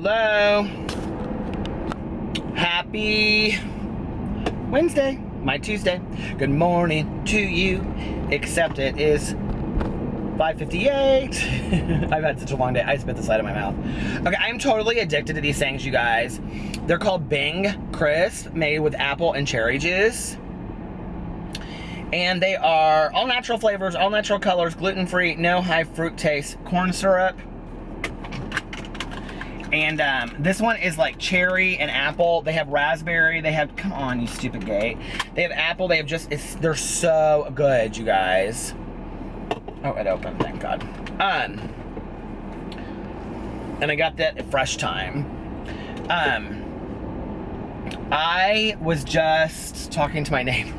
Hello. Happy Wednesday, my Tuesday. Good morning to you, except it is 5:58. I've had such a long day. I spit the side of my mouth. Okay, I'm totally addicted to these things, you guys. They're called Bing Crisp, made with apple and cherry juice. And they are all natural flavors, all natural colors, gluten-free, no high fructose corn syrup. And this one is like cherry and apple. They have raspberry. They have, come on, you stupid gate. They have apple. They have just, they're so good, you guys. Oh, it opened, thank God. And I got that at Fresh Time. I was just talking to my neighbor.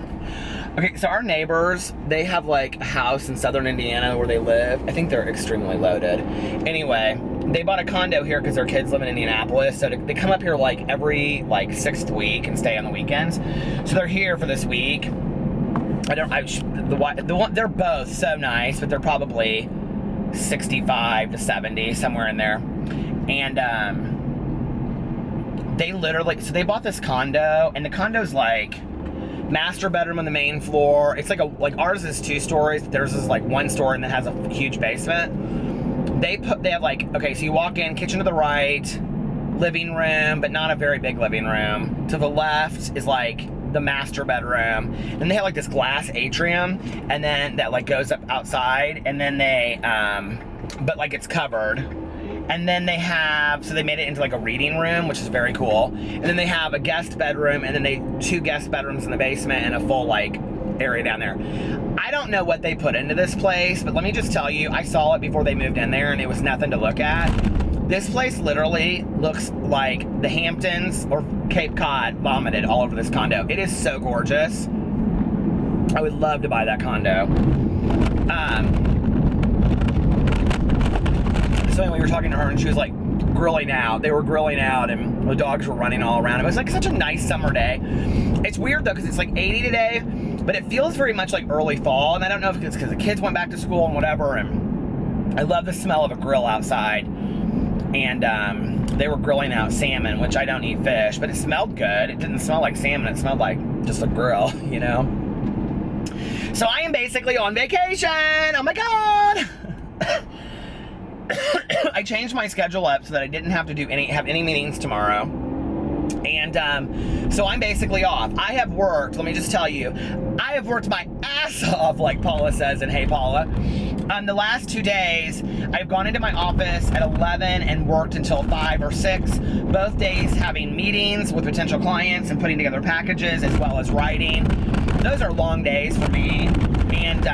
Okay, so our neighbors, they have like a house in southern Indiana where they live. I think they're extremely loaded. Anyway, they bought a condo here because their kids live in Indianapolis. So they come up here like every like 6th week and stay on the weekends. So they're here for this week. They're both so nice, but they're probably 65 to 70, somewhere in there. And they literally, so they bought this condo, and the condo's like master bedroom on the main floor. It's like ours is 2 stories. Theirs is like 1 story and then has a huge basement. They have like, okay, so you walk in, kitchen to the right, living room, but not a very big living room. To the left is like the master bedroom. And they have like this glass atrium, and then that like goes up outside, and then they, but like it's covered. And then they have, so they made it into like a reading room, which is very cool. And then they have a guest bedroom, and then 2 guest bedrooms in the basement and a full like area down there. I don't know what they put into this place, but let me just tell you, I saw it before they moved in there and it was nothing to look at. This place literally looks like the Hamptons or Cape Cod vomited all over this condo. It is so gorgeous. I would love to buy that condo. So anyway, we were talking to her and she was like grilling out. They were grilling out and the dogs were running all around. It was like such a nice summer day. It's weird though, because it's like 80 today, but it feels very much like early fall. And I don't know if it's because the kids went back to school and whatever. And I love the smell of a grill outside. And they were grilling out salmon, which I don't eat fish, but it smelled good. It didn't smell like salmon. It smelled like just a grill, you know? So I am basically on vacation. Oh my God. I changed my schedule up so that I didn't have to have any meetings tomorrow. And so I'm basically off. I have worked, let me just tell you, I have worked my ass off, like Paula says in Hey Paula. The last 2 days, I've gone into my office at 11 and worked until 5 or 6. Both days having meetings with potential clients and putting together packages as well as writing. Those are long days for me. And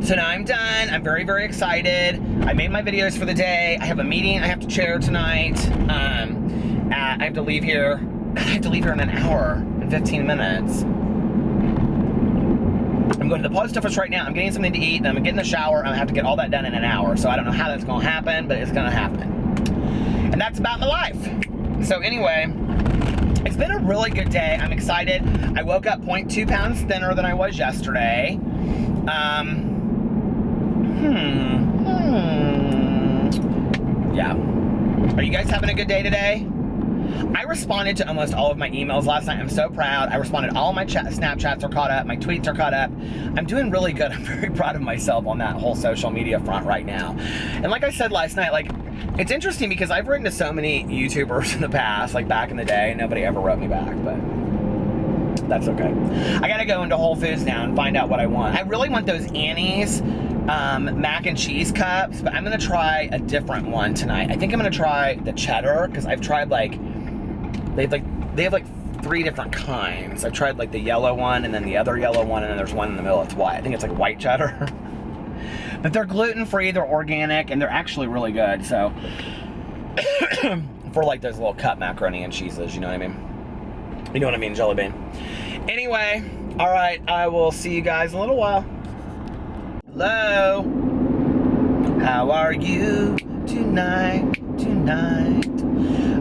so now I'm done. I'm very, very excited. I made my videos for the day. I have a meeting I have to chair tonight. I have to leave here. I have to leave here in an hour and 15 minutes. I'm going to the post office right now. I'm getting something to eat, and I'm getting in the shower, and I have to get all that done in an hour. So I don't know how that's going to happen, but it's going to happen. And that's about my life. So anyway, it's been a really good day. I'm excited. I woke up 0.2 pounds thinner than I was yesterday. Yeah. Are you guys having a good day today? I responded to almost all of my emails last night. I'm so proud. I responded. All of my Snapchats are caught up. My tweets are caught up. I'm doing really good. I'm very proud of myself on that whole social media front right now. And like I said last night, like, it's interesting because I've written to so many YouTubers in the past, like back in the day, and nobody ever wrote me back, but that's okay. I gotta go into Whole Foods now and find out what I want. I really want those Annie's mac and cheese cups, but I'm gonna try a different one tonight. I think I'm gonna try the cheddar, because I've tried like, they have like 3 different kinds. I've tried like the yellow one, and then the other yellow one, and then there's one in the middle that's white. I think it's like white cheddar. But they're gluten-free, they're organic, and they're actually really good, so. For like those little cut macaroni and cheeses, you know what I mean? You know what I mean, Jelly Bean. Anyway, all right, I will see you guys in a little while. Hello. How are you tonight?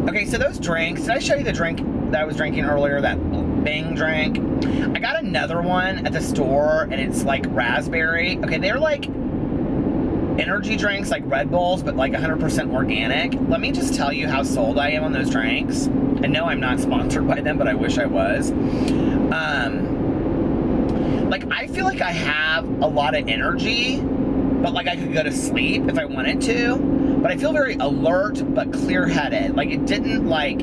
Okay, so those drinks, did I show you the drink that I was drinking earlier, that Bing drink? I got another one at the store, and it's like raspberry. Okay, they're like energy drinks like Red Bulls, but like 100% organic. Let me just tell you how sold I am on those drinks. And no, I'm not sponsored by them, but I wish I was. Like, I feel like I have a lot of energy, but like I could go to sleep if I wanted to. But I feel very alert, but clear-headed. Like, it didn't like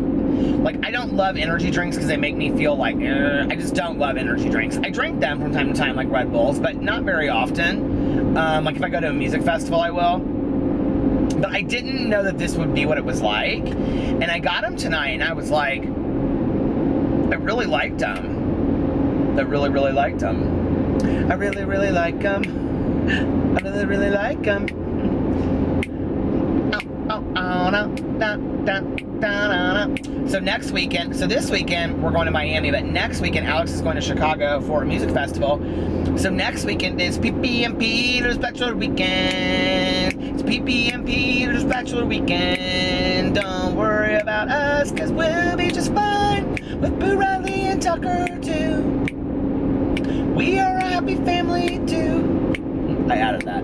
I don't love energy drinks because they make me feel like, I just don't love energy drinks. I drink them from time to time, like Red Bulls, but not very often. Like if I go to a music festival, I will. But I didn't know that this would be what it was like. And I got them tonight, and I was like, I really liked them. I really, really liked them. I really, really like them. I really, really like them. So next weekend, so this weekend we're going to Miami, but next weekend Alex is going to Chicago for a music festival. So next weekend is PP and Peter's Bachelor Weekend. It's PP and Peter's Bachelor Weekend. Don't worry about us, cause we'll be just fine with Boo Riley and Tucker too. We are a happy family too. I added that.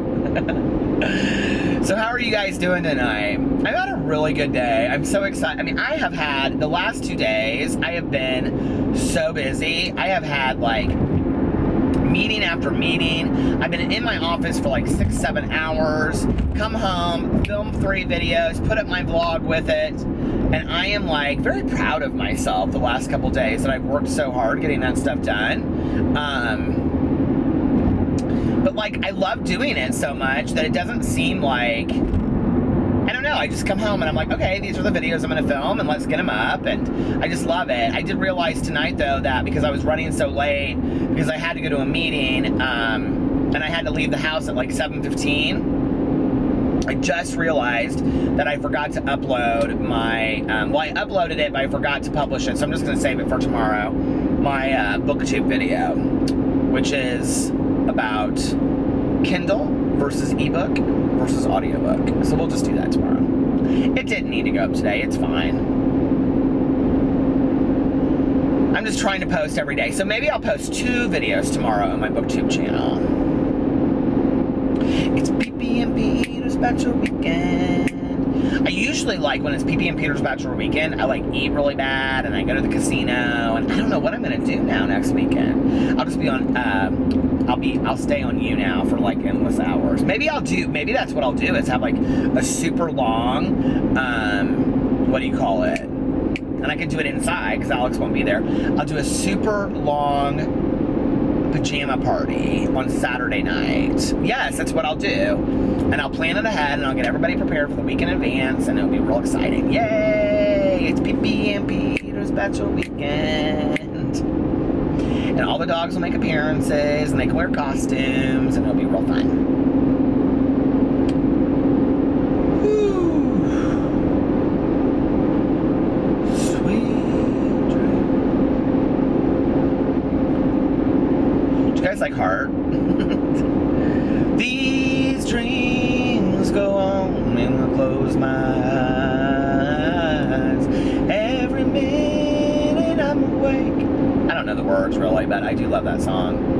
So how are you guys doing tonight? I've had a really good day. I'm so excited. I mean, I have had, the last 2 days, I have been so busy. I have had like meeting after meeting. I've been in my office for like 6-7 hours, come home, film 3 videos, put up my vlog with it. And I am like very proud of myself the last couple days that I've worked so hard getting that stuff done. But like, I love doing it so much that it doesn't seem like, I don't know, I just come home and I'm like, okay, these are the videos I'm gonna film and let's get them up, and I just love it. I did realize tonight though that because I was running so late, because I had to go to a meeting, and I had to leave the house at like 7:15, I just realized that I forgot to upload my, well, I uploaded it, but I forgot to publish it, so I'm just gonna save it for tomorrow, my booktube video, which is about Kindle versus ebook versus audiobook. So we'll just do that tomorrow. It didn't need to go up today. It's fine. I'm just trying to post every day. So maybe I'll post 2 videos tomorrow on my booktube channel. It's PP and Peter's Bachelor Weekend. I usually like when it's PP and Peter's Bachelor Weekend, I like eat really bad and I go to the casino, and I don't know what I'm gonna do now next weekend. I'll just be on, I'll stay on you now for like endless hours. Maybe that's what I'll do, is have like a super long, what do you call it? And I can do it inside because Alex won't be there. I'll do a super long pajama party on Saturday night. Yes, that's what I'll do. And I'll plan it ahead, and I'll get everybody prepared for the week in advance, and it'll be real exciting. Yay! It's PP and Peter's Bachelor Weekend. And all the dogs will make appearances, and they can wear costumes, and it'll be real fun. Woo. Sweet dreams. Do you guys like Heart? These dreams go on when I close my eyes. Every minute I'm awake. I don't know the words really, but I do love that song.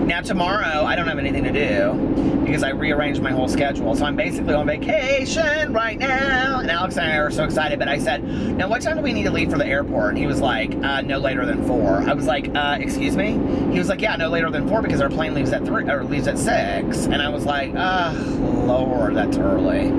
Now tomorrow, I don't have anything to do because I rearranged my whole schedule. So I'm basically on vacation right now. And Alex and I are so excited, but I said, now what time do we need to leave for the airport? And he was like, no later than 4. I was like, excuse me? He was like, yeah, no later than 4 because our plane leaves at 3, or leaves at 6. And I was like, Lord, that's early.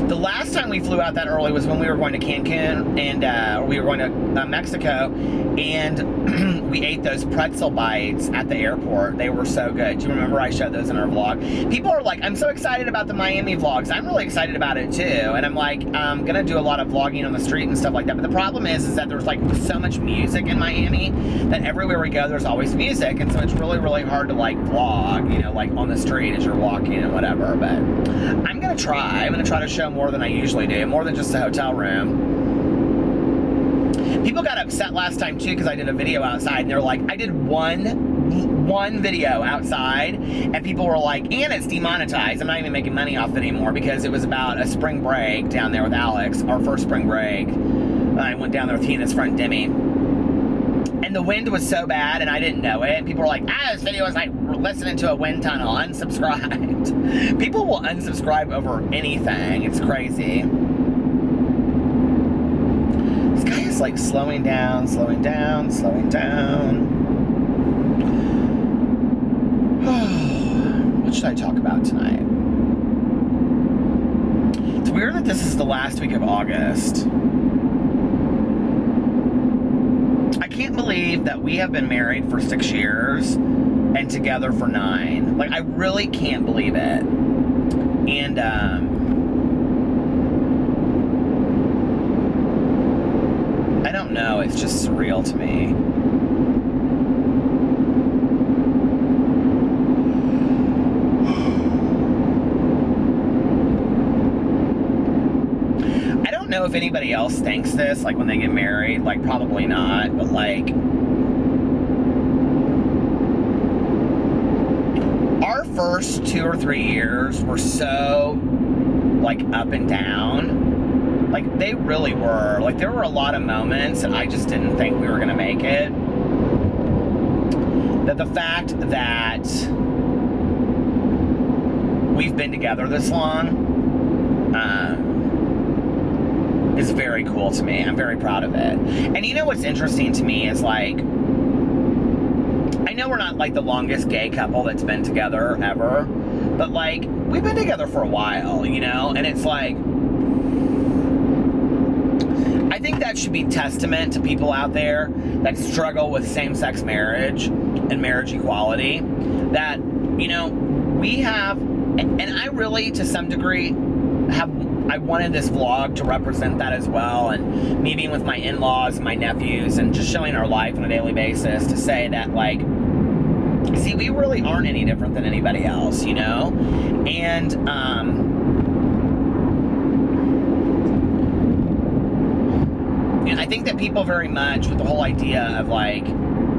The last time we flew out that early was when we were going to Cancun, and we were going to Mexico, and we ate those pretzel bites at the airport. They were so good. Do you remember I showed those in our vlog? People are like, I'm so excited about the Miami vlogs. I'm really excited about it too. And I'm like, I'm gonna do a lot of vlogging on the street and stuff like that. But the problem is that there's like so much music in Miami that everywhere we go, there's always music. And so it's really, really hard to like vlog, you know, like on the street as you're walking and whatever. But I'm gonna try. I'm gonna try to show more than I usually do, more than just a hotel room. People got upset last time too because I did a video outside, and they're like, I did one video outside, and people were like, and it's demonetized. I'm not even making money off it anymore because it was about a spring break down there with Alex, our first spring break. I went down there with he and his friend Demi. And and the wind was so bad and I didn't know it. And people were like, this video is like listening to a wind tunnel, unsubscribed. People will unsubscribe over anything. It's crazy. This guy is like slowing down, slowing down, slowing down. What should I talk about tonight? It's weird that this is the last week of August. I can't believe that we have been married for 6 years and together for 9. Like, I really can't believe it. And, I don't know, it's just surreal to me. I don't know if anybody else thinks this, like, when they get married. Like, probably not, but, like, our first 2 or 3 years were so, like, up and down. Like, they really were. Like, there were a lot of moments that I just didn't think we were gonna make it. That the fact that we've been together this long, is very cool to me. I'm very proud of it. And you know what's interesting to me is, like, I know we're not like the longest gay couple that's been together ever, but like, we've been together for a while, you know? And it's like, I think that should be testament to people out there that struggle with same-sex marriage and marriage equality, that, you know, we have, and I really, to some degree, I wanted this vlog to represent that as well, and me being with my in-laws and my nephews and just showing our life on a daily basis to say that, like, see, we really aren't any different than anybody else, you know? And, I think that people very much, with the whole idea of, like,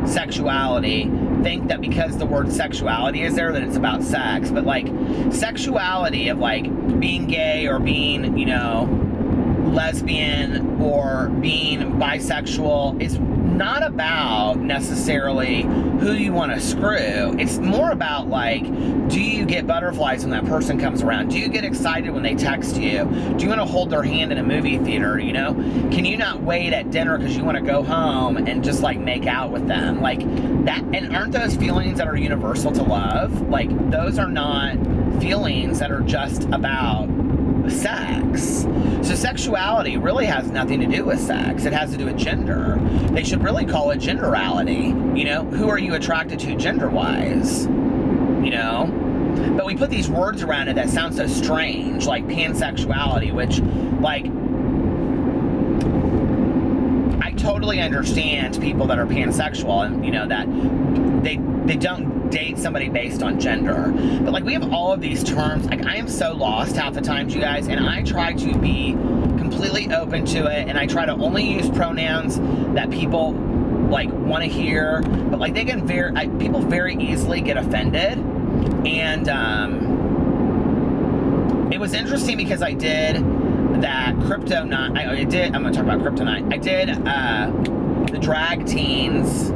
sexuality, think that because the word sexuality is there, that it's about sex. But, like, sexuality of, like, being gay or being, you know, lesbian or being bisexual is not about necessarily who you want to screw. It's more about, like, do you get butterflies when that person comes around? Do you get excited when they text you? Do you want to hold their hand in a movie theater, you know? Can you not wait at dinner because you want to go home and just, like, make out with them? Like, that, and aren't those feelings that are universal to love? Like, those are not feelings that are just about sex. So sexuality really has nothing to do with sex. It has to do with gender. They should really call it genderality. You know, who are you attracted to gender-wise? You know? But we put these words around it that sound so strange, like pansexuality, which, like, I totally understand people that are pansexual and, you know, that they don't date somebody based on gender. But, like, we have all of these terms. Like, I am so lost half the times, you guys, and I try to be completely open to it, and I try to only use pronouns that people, like, want to hear. But, like, they can people very easily get offended. And it was interesting because I did that crypto night. I'm gonna talk about crypto night. I did the drag teens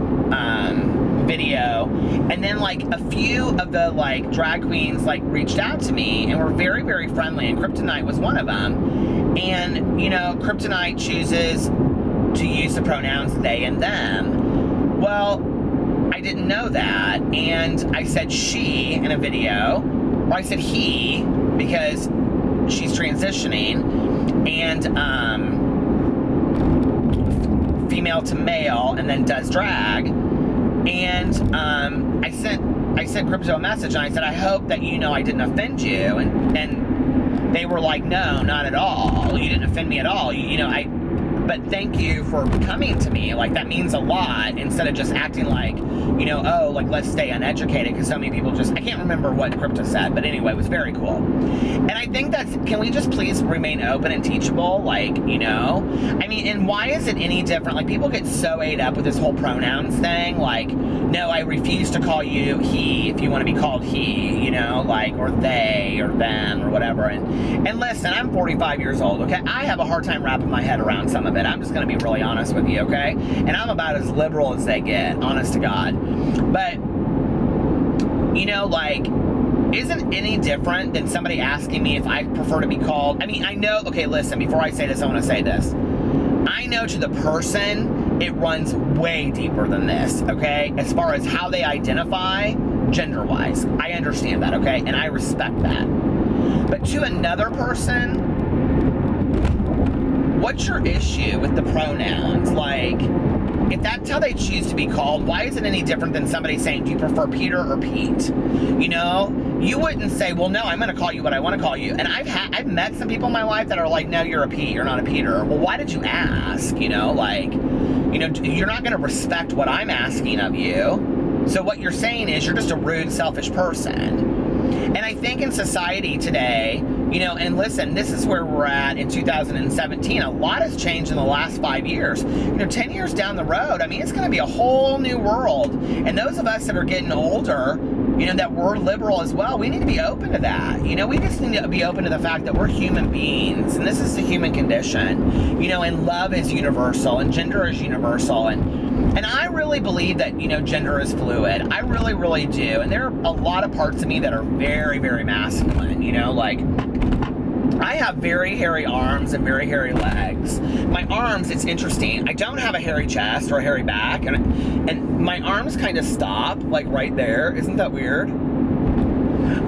video, and then, like, a few of the, like, drag queens, like, reached out to me and were very, very friendly, and Kryptonite was one of them. And, you know, Kryptonite chooses to use the pronouns they and them. Well, I didn't know that, and I said she in a video, or I said he because she's transitioning, and female to male, and then does drag. And I sent Crypto a message, and I said, I hope that you know I didn't offend you. And they were like, no, not at all. You didn't offend me at all. You know, but thank you for coming to me. Like, that means a lot, instead of just acting like, you know, oh, like, let's stay uneducated, because so many people just, I can't remember what Crypto said, but anyway, it was very cool. And I think can we just please remain open and teachable? Like, you know, I mean, and why is it any different? Like, people get so ate up with this whole pronouns thing, like, no, I refuse to call you he if you want to be called he, you know, like, or they, or them, or whatever. And listen, I'm 45 years old, okay? I have a hard time wrapping my head around some of it. it. I'm just going to be really honest with you, okay? And I'm about as liberal as they get, honest to God. But, you know, like, isn't any different than somebody asking me if I prefer to be called? I mean, I know, okay, listen, before I say this, I want to say this. I know to the person, it runs way deeper than this, okay? As far as how they identify, gender-wise. I understand that, okay? And I respect that. But to another person, what's your issue with the pronouns? Like, if that's how they choose to be called, why is it any different than somebody saying, do you prefer Peter or Pete? You know, you wouldn't say, well, no, I'm going to call you what I want to call you. And I've met some people in my life that are like, no, you're a Pete, you're not a Peter. Well, why did you ask? You know, like, you know, you're not going to respect what I'm asking of you. So what you're saying is you're just a rude, selfish person. And I think in society today, you know, and listen, this is where we're at in 2017. A lot has changed in the last 5 years. You know, 10 years down the road, I mean, it's going to be a whole new world. And those of us that are getting older, you know, that we're liberal as well, we need to be open to that. You know, we just need to be open to the fact that we're human beings, and this is the human condition. You know, and love is universal, and gender is universal, and I really believe that, you know, gender is fluid. I really, really do. And there are a lot of parts of me that are very, very masculine, you know, like, I have very hairy arms and very hairy legs. My arms, it's interesting. I don't have a hairy chest or a hairy back, and my arms kind of stop, like, right there. Isn't that weird?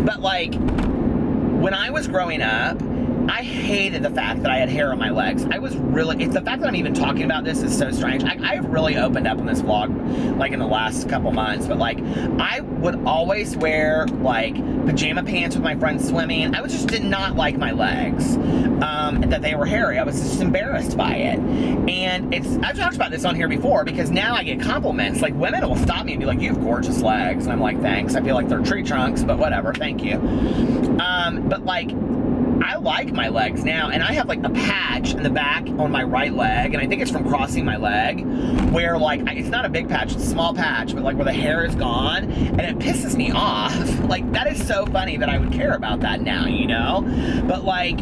But, like, when I was growing up, I hated the fact that I had hair on my legs. I was really, it's the fact that I'm even talking about this is so strange. I've really opened up in this vlog, like, in the last couple months, but, like, I would always wear, like, pajama pants with my friends swimming. I just did not like my legs, that they were hairy. I was just embarrassed by it. And I've talked about this on here before, because now I get compliments. Like, women will stop me and be like, you have gorgeous legs. And I'm like, thanks. I feel like they're tree trunks, but whatever, thank you. But, like, I like my legs now, and I have, like, a patch in the back on my right leg, and I think it's from crossing my leg, where, like, it's not a big patch, it's a small patch, but, like, where the hair is gone, and it pisses me off. Like, that is so funny that I would care about that now, you know? But, like,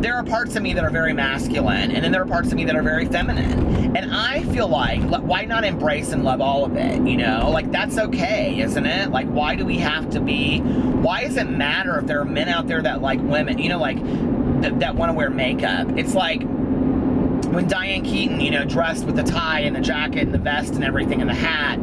there are parts of me that are very masculine, and then there are parts of me that are very feminine. And I feel like, why not embrace and love all of it, you know? Like, that's okay, isn't it? Like, why do we have to be, why does it matter if there are men out there that like women, you know, like, that want to wear makeup? It's like, when Diane Keaton, you know, dressed with the tie and the jacket and the vest and everything and the hat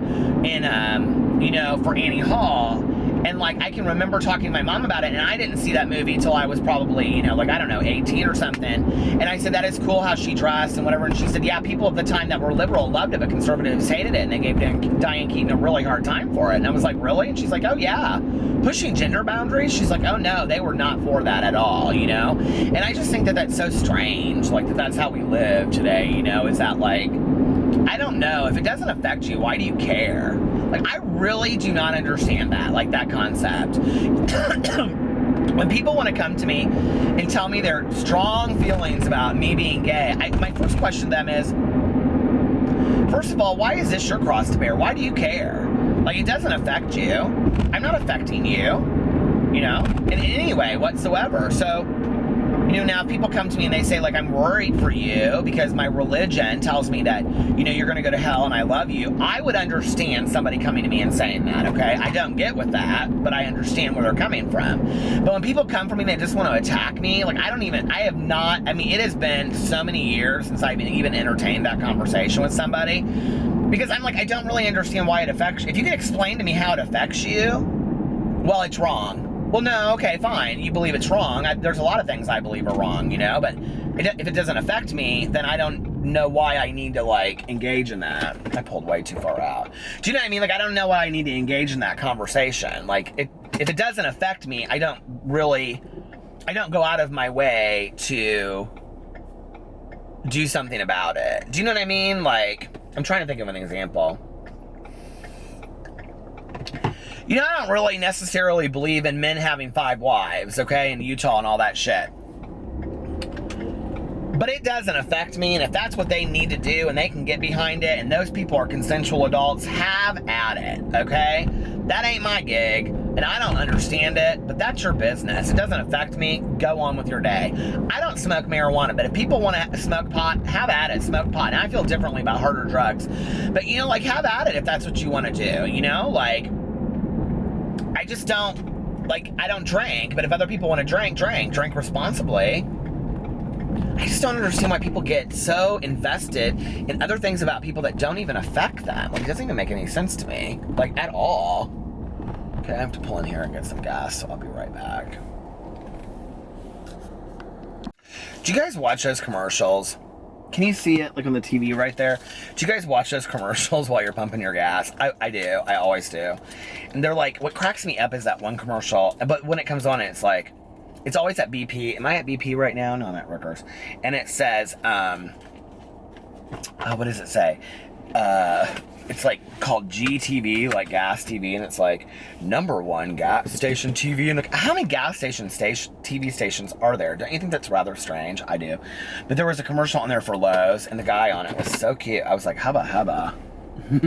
in, you know, for Annie Hall. And, like, I can remember talking to my mom about it, and I didn't see that movie until I was probably, you know, like, I don't know, 18 or something. And I said, that is cool how she dressed and whatever. And she said, yeah, people at the time that were liberal loved it, but conservatives hated it. And they gave Diane Keaton a really hard time for it. And I was like, really? And she's like, oh, yeah. Pushing gender boundaries? She's like, oh, no, they were not for that at all, you know? And I just think that that's so strange, like, that's how we live today, you know? Is that, like, I don't know. If it doesn't affect you, why do you care? Like, I really do not understand that, like, that concept. When people want to come to me and tell me their strong feelings about me being gay, my first question to them is, first of all, why is this your cross to bear? Why do you care? Like, it doesn't affect you. I'm not affecting you, you know, in any way whatsoever. So, you know, now people come to me and they say, like, I'm worried for you because my religion tells me that, you know, you're going to go to hell and I love you. I would understand somebody coming to me and saying that, okay? I don't get with that, but I understand where they're coming from. But when people come for me, they just want to attack me. Like, I mean, it has been so many years since I've even entertained that conversation with somebody, because I'm like, I don't really understand why it affects you. If you can explain to me how it affects you, well, it's wrong. Well, no, okay, fine. You believe it's wrong. There's a lot of things I believe are wrong, you know? But if it doesn't affect me, then I don't know why I need to, like, engage in that. I pulled way too far out. Do you know what I mean? Like, I don't know why I need to engage in that conversation. Like, if it doesn't affect me, I don't go out of my way to do something about it. Do you know what I mean? Like, I'm trying to think of an example. You know, I don't really necessarily believe in men having 5 wives, okay, in Utah and all that shit. But it doesn't affect me, and if that's what they need to do and they can get behind it, and those people are consensual adults, have at it, okay? That ain't my gig. And I don't understand it, but that's your business. It doesn't affect me. Go on with your day. I don't smoke marijuana, but if people want to smoke pot, have at it. Smoke pot. And I feel differently about harder drugs. But, you know, like, have at it if that's what you want to do, you know? Like, I just don't, like, I don't drink, but if other people want to drink responsibly. I just don't understand why people get so invested in other things about people that don't even affect them. Like, it doesn't even make any sense to me, like, at all. Okay, I have to pull in here and get some gas, so I'll be right back. Do you guys watch those commercials? Can you see it, like, on the TV right there? Do you guys watch those commercials while you're pumping your gas? I do. I always do. And they're like, what cracks me up is that one commercial, but when it comes on, it's like, it's always at BP. Am I at BP right now? No, I'm at Rickers. And it says, what does it say? It's like called GTV, like gas TV, and it's like #1 gas station TV. And how many gas station TV stations are there? Don't you think that's rather strange? I do. But there was a commercial on there for Lowe's, and the guy on it was so cute. I was like, hubba. You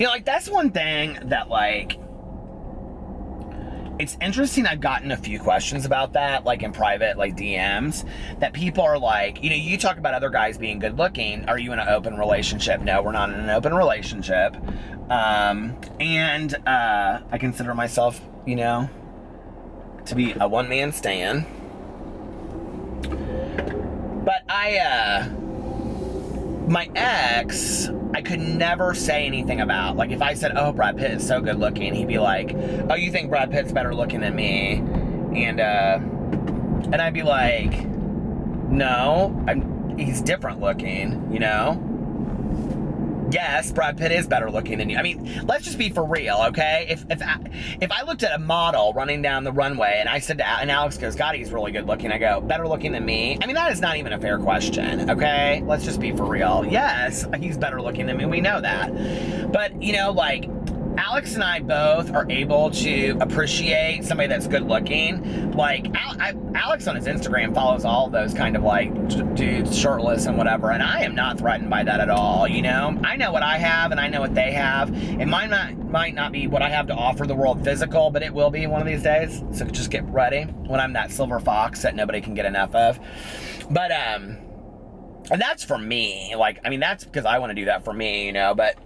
know, like, that's one thing that, like, it's interesting. I've gotten a few questions about that, like in private, like DMs, that people are like, you know, you talk about other guys being good looking. Are you in an open relationship? No, we're not in an open relationship. And I consider myself, you know, to be a one-man stand. But my ex, I could never say anything about. Like, if I said, oh, Brad Pitt is so good looking, he'd be like, oh, you think Brad Pitt's better looking than me? And I'd be like, no, he's different looking, you know? Yes, Brad Pitt is better looking than you. I mean, let's just be for real, okay? If I looked at a model running down the runway and I said and Alex goes, God, he's really good looking. I go, better looking than me? I mean, that is not even a fair question, okay? Let's just be for real. Yes, he's better looking than me. We know that. But, you know, like, Alex and I both are able to appreciate somebody that's good looking. Like, Alex on his Instagram follows all of those kind of, like, dudes shirtless and whatever, and I am not threatened by that at all, you know? I know what I have, and I know what they have. It might not be what I have to offer the world physical, but it will be one of these days. So just get ready when I'm that silver fox that nobody can get enough of. But, and that's for me. Like, I mean, that's because I want to do that for me, you know? But,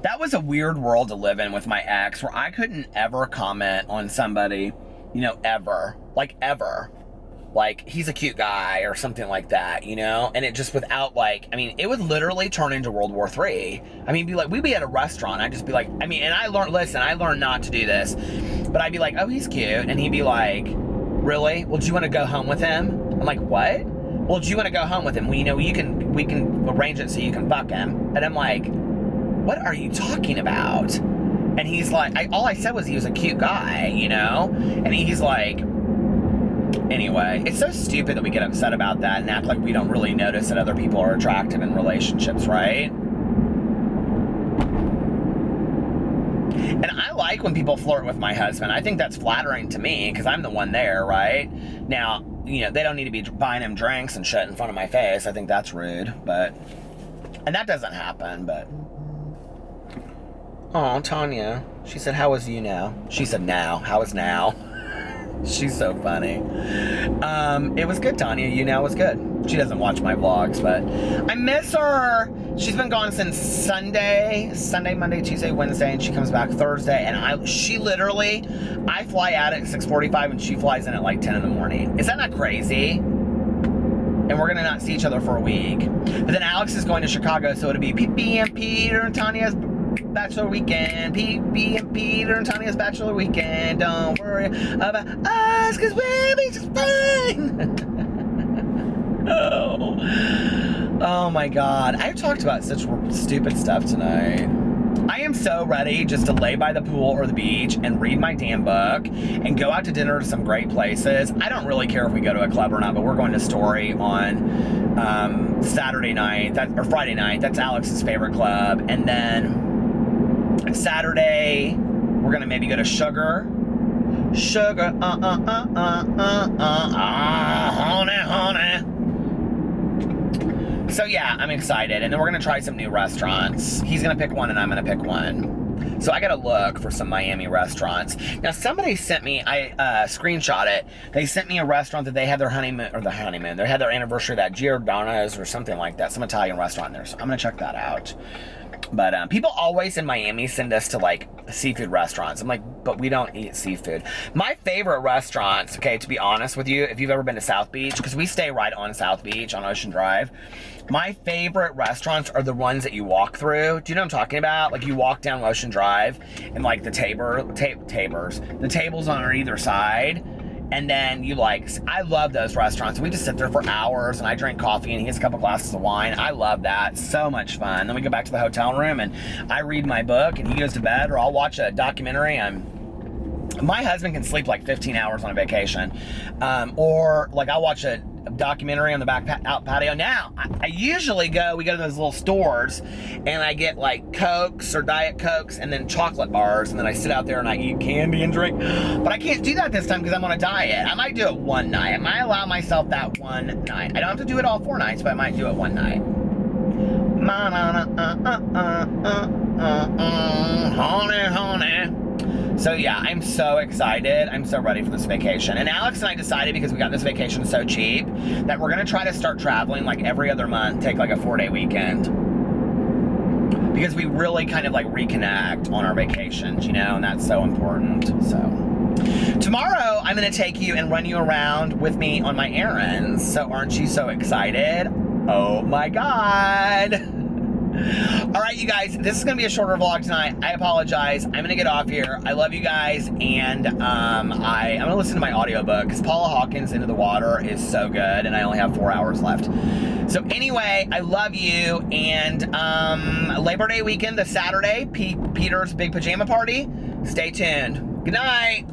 that was a weird world to live in with my ex, where I couldn't ever comment on somebody, you know, ever. Like, ever. Like, he's a cute guy or something like that, you know? And it just without, like, I mean, it would literally turn into World War III. I mean, we'd be at a restaurant, I'd just be like, I mean, and I learned not to do this, but I'd be like, oh, he's cute. And he'd be like, really? Well, do you want to go home with him? I'm like, what? Well, do you want to go home with him? Well, you know, we can arrange it so you can fuck him. And I'm like, what are you talking about? And he's like, all I said was he was a cute guy, you know? And he's like, anyway, it's so stupid that we get upset about that and act like we don't really notice that other people are attractive in relationships, right? And I like when people flirt with my husband. I think that's flattering to me because I'm the one there, right? Now, you know, they don't need to be buying him drinks and shit in front of my face. I think that's rude, but... And that doesn't happen, but... Oh, Tanya. She said, how is you now? She said, now. How is now? She's so funny. It was good, Tanya. You now was good. She doesn't watch my vlogs, but I miss her. She's been gone since Sunday, Monday, Tuesday, Wednesday, and she comes back Thursday. And I fly out at 6:45 and she flies in at like 10 in the morning. Is that not crazy? And we're gonna not see each other for a week. But then Alex is going to Chicago, so it'll be P.P. and Peter and Tanya's bachelor weekend. P.P. and Peter and Tanya's bachelor weekend. Don't worry about us, cause we'll be just fine. Oh my God. I've talked about such stupid stuff tonight. I am so ready just to lay by the pool or the beach and read my damn book and go out to dinner to some great places. I don't really care if we go to a club or not, but we're going to Story on Saturday night, or Friday night. That's Alex's favorite club. And then Saturday, we're gonna maybe go to Sugar, honey. So yeah, I'm excited. And then we're gonna try some new restaurants. He's gonna pick one and I'm gonna pick one. So I gotta look for some Miami restaurants. Now somebody sent me, I screenshot it. They sent me a restaurant that they had their honeymoon, they had their anniversary, that Giordano's or something like that, some Italian restaurant there. So I'm gonna check that out. But people always in Miami send us to like seafood restaurants. I'm like, but we don't eat seafood. My favorite restaurants, okay, to be honest with you, if you've ever been to South Beach, because we stay right on South Beach on Ocean Drive, my favorite restaurants are the ones that you walk through. Do you know what I'm talking about? Like you walk down Ocean Drive and like the tables on either side. And then you like, I love those restaurants. We just sit there for hours and I drink coffee and he gets a couple glasses of wine. I love that. So much fun. Then we go back to the hotel room and I read my book and he goes to bed, or I'll watch a documentary. My husband can sleep like 15 hours on a vacation. Or like I'll watch a documentary on the back out patio. Now, I usually we go to those little stores and I get like Cokes or Diet Cokes and then chocolate bars, and then I sit out there and I eat candy and drink. But I can't do that this time because I'm on a diet. I might do it one night. I might allow myself that one night. I don't have to do it all 4 nights, but I might do it one night. Honey, honey. So yeah, I'm so excited. I'm so ready for this vacation. And Alex and I decided, because we got this vacation so cheap, that we're gonna try to start traveling like every other month, take like a 4-day weekend. Because we really kind of like reconnect on our vacations, you know, and that's so important. So tomorrow I'm gonna take you and run you around with me on my errands. So aren't you so excited? Oh my God. All right, you guys, this is gonna be a shorter vlog tonight. I apologize. I'm gonna get off here. I love you guys, and I'm gonna listen to my audiobook because Paula Hawkins' Into the Water is so good, and I only have 4 hours left. So anyway, I love you, and Labor Day weekend, the Saturday, Peter's big pajama party. Stay tuned. Good night.